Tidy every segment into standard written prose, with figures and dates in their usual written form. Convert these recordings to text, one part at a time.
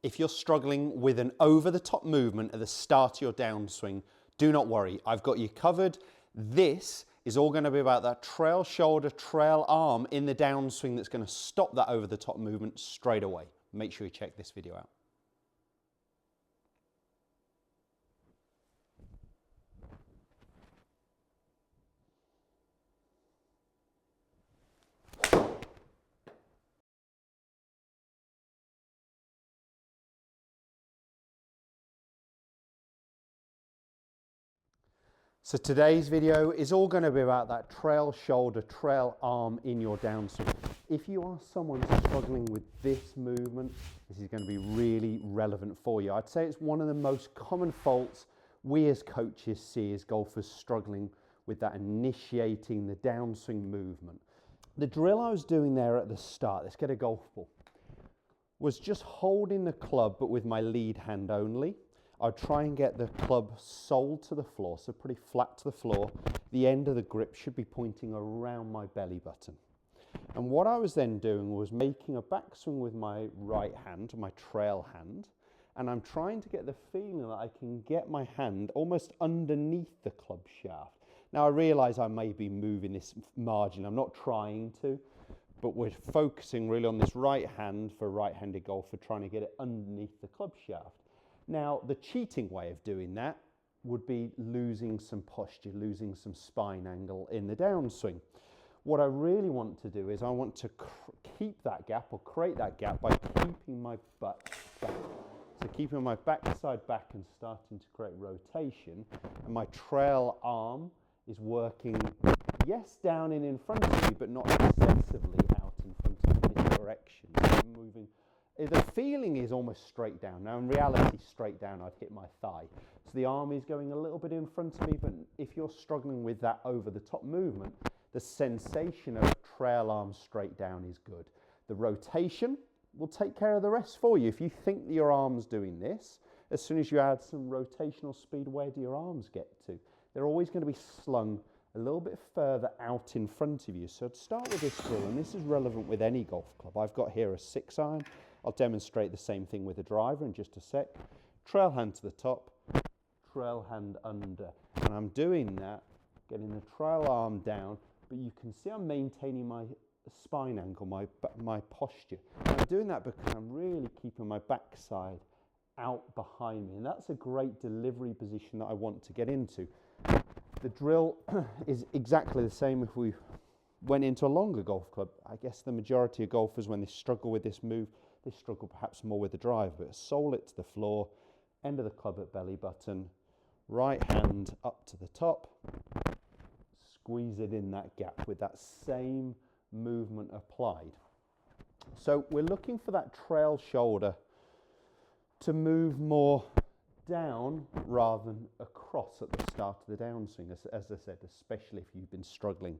If you're struggling with an over-the-top movement at the start of your downswing, do not worry, I've got you covered. This is all going to be about that trail shoulder, trail arm in the downswing that's going to stop that over-the-top movement straight away. Make sure you check this video out. So today's video is all going to be about that trail shoulder, trail arm in your downswing. If you are someone struggling with this movement, this is going to be really relevant for you. I'd say it's one of the most common faults we as coaches see as golfers struggling with that initiating the downswing movement. The drill I was doing there at the start, let's get a golf ball, was just holding the club but with my lead hand only. I'd try and get the club sole to the floor, so pretty flat to the floor. The end of the grip should be pointing around my belly button. And what I was then doing was making a backswing with my right hand, my trail hand, and I'm trying to get the feeling that I can get my hand almost underneath the club shaft. Now I realise I may be moving this margin, I'm not trying to, but we're focusing really on this right hand for a right-handed golfer, trying to get it underneath the club shaft. Now, the cheating way of doing that would be losing some posture, losing some spine angle in the downswing. What I really want to do is I want to keep that gap or create that gap by keeping my butt back. So keeping my backside back and starting to create rotation, and my trail arm is working, yes, down and in front of me, but not excessively out in front of me in this direction. So I'm moving. The feeling is almost straight down. Now in reality, straight down, I'd hit my thigh. So the arm is going a little bit in front of me, but if you're struggling with that over the top movement, the sensation of trail arm straight down is good. The rotation will take care of the rest for you. If you think that your arm's doing this, as soon as you add some rotational speed, where do your arms get to? They're always going to be slung a little bit further out in front of you. So to start with this drill, and this is relevant with any golf club. I've got here a 6-iron. I'll demonstrate the same thing with a driver in just a sec. Trail hand to the top, trail hand under. And I'm doing that, getting the trail arm down, but you can see I'm maintaining my spine angle, my posture. And I'm doing that because I'm really keeping my backside out behind me. And that's a great delivery position that I want to get into. The drill is exactly the same if we went into a longer golf club. I guess the majority of golfers, when they struggle with this move, they struggle perhaps more with the drive, but sole it to the floor, end of the club at belly button, right hand up to the top, squeeze it in that gap with that same movement applied. So we're looking for that trail shoulder to move more down rather than across at the start of the downswing, as I said, especially if you've been struggling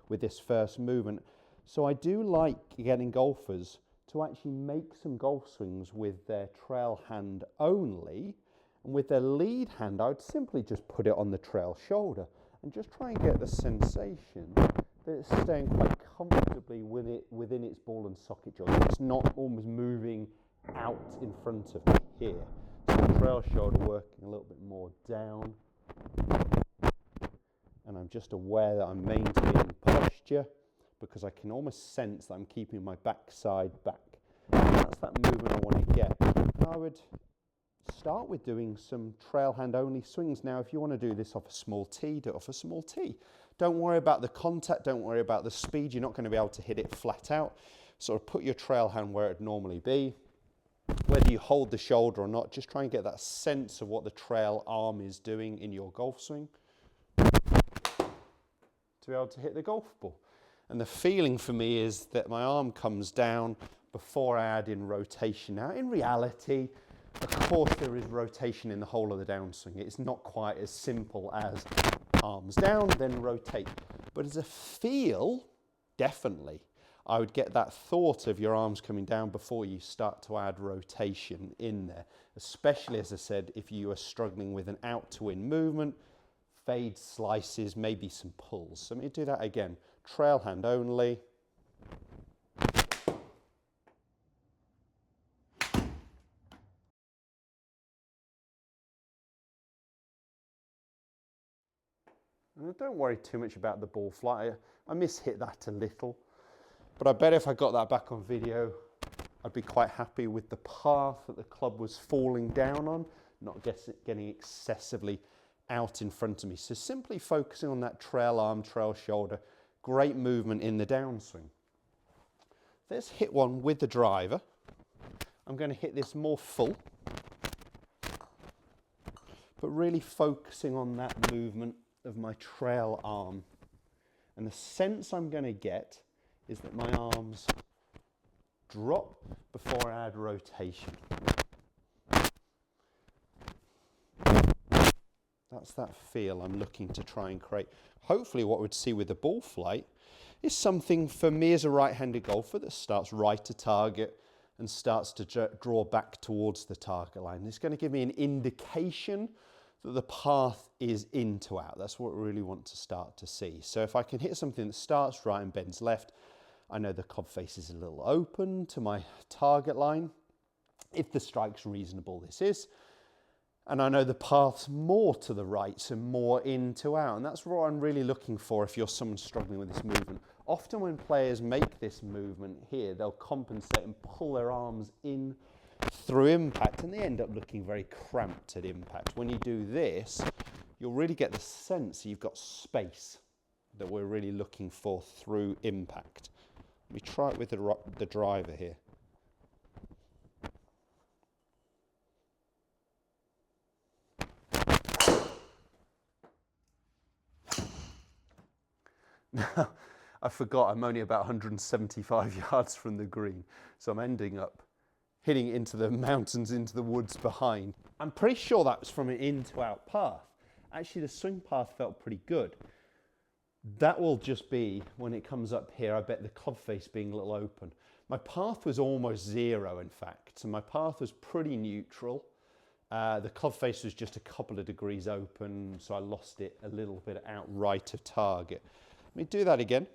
with this first movement. So I do like getting golfers to actually make some golf swings with their trail hand only, and with their lead hand I would simply just put it on the trail shoulder and just try and get the sensation that it's staying quite comfortably within its ball and socket joint. It's not almost moving out in front of me here. So the trail shoulder working a little bit more down, and I'm just aware that I'm maintaining posture because I can almost sense that I'm keeping my backside back. And that's that movement I want to get. And I would start with doing some trail hand only swings. Now if you want to do this off a small tee, do it off a small tee. Don't worry about the contact, don't worry about the speed. You're not going to be able to hit it flat out. Sort of put your trail hand where it'd normally be. Whether you hold the shoulder or not, just try and get that sense of what the trail arm is doing in your golf swing to be able to hit the golf ball. And the feeling for me is that my arm comes down before I add in rotation. Now in reality, of course there is rotation in the whole of the downswing. It's not quite as simple as arms down, then rotate. But as a feel, definitely, I would get that thought of your arms coming down before you start to add rotation in there. Especially, as I said, if you are struggling with an out to in movement, fade slices, maybe some pulls. So let me do that again. Trail hand only. And don't worry too much about the ball flight. I mishit that a little, but I bet if I got that back on video, I'd be quite happy with the path that the club was falling down on, not getting excessively out in front of me. So simply focusing on that trail arm, trail shoulder, great movement in the downswing. Let's hit one with the driver. I'm going to hit this more full, but really focusing on that movement of my trail arm. And the sense I'm going to get is that my arms drop before I add rotation. That's that feel I'm looking to try and create. Hopefully what we'd see with the ball flight is something for me as a right-handed golfer that starts right to target and starts to draw back towards the target line. It's going to give me an indication that the path is in to out. That's what we really want to start to see. So if I can hit something that starts right and bends left, I know the club face is a little open to my target line. If the strike's reasonable, this is. And I know the path's more to the right, so more in to out. And that's what I'm really looking for if you're someone struggling with this movement. Often when players make this movement here, they'll compensate and pull their arms in through impact, and they end up looking very cramped at impact. When you do this, you'll really get the sense that you've got space that we're really looking for through impact. Let me try it with the driver here. Now, I forgot I'm only about 175 yards from the green, so I'm ending up hitting into the mountains, into the woods behind. I'm pretty sure that was from an in to out path. Actually, the swing path felt pretty good. That will just be, when it comes up here, I bet the club face being a little open. My path was almost zero, in fact, so my path was pretty neutral. The club face was just a couple of degrees open, so I lost it a little bit out right of target. Let me do that again.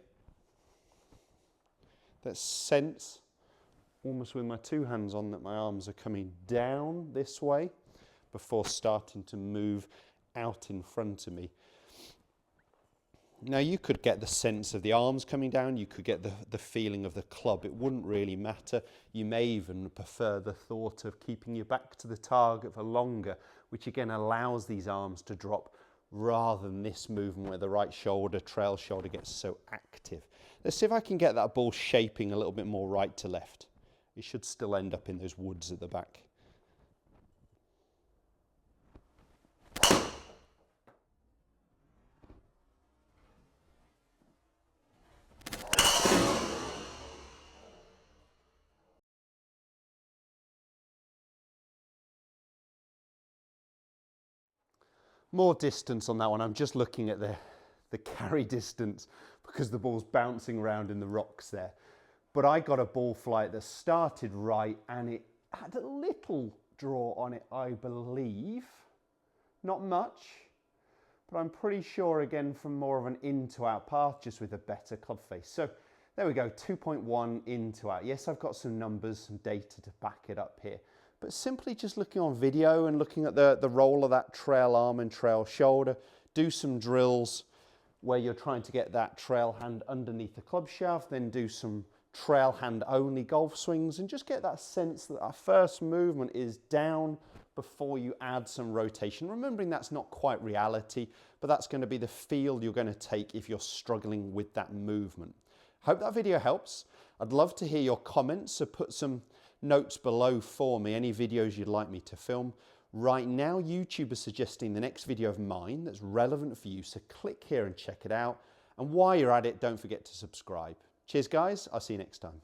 That sense, almost with my two hands on, that my arms are coming down this way before starting to move out in front of me. Now you could get the sense of the arms coming down, you could get the feeling of the club. It wouldn't really matter. You may even prefer the thought of keeping your back to the target for longer, which again allows these arms to drop rather than this movement where the right shoulder, trail shoulder gets so active. Let's see if I can get that ball shaping a little bit more right to left. It should still end up in those woods at the back. More distance on that one. I'm just looking at the carry distance because the ball's bouncing around in the rocks there. But I got a ball flight that started right and it had a little draw on it, I believe. Not much, but I'm pretty sure again from more of an in to out path, just with a better club face. So there we go, 2.1 in to out. Yes, I've got some numbers, some data to back it up here. But simply just looking on video and looking at the roll of that trail arm and trail shoulder, do some drills where you're trying to get that trail hand underneath the club shaft, then do some trail hand only golf swings and just get that sense that our first movement is down before you add some rotation. Remembering that's not quite reality, but that's going to be the feel you're going to take if you're struggling with that movement. Hope that video helps. I'd love to hear your comments, so put some notes below for me, any videos you'd like me to film. Right now, YouTube is suggesting the next video of mine that's relevant for you, so click here and check it out. And while you're at it, don't forget to subscribe. Cheers, guys. I'll see you next time.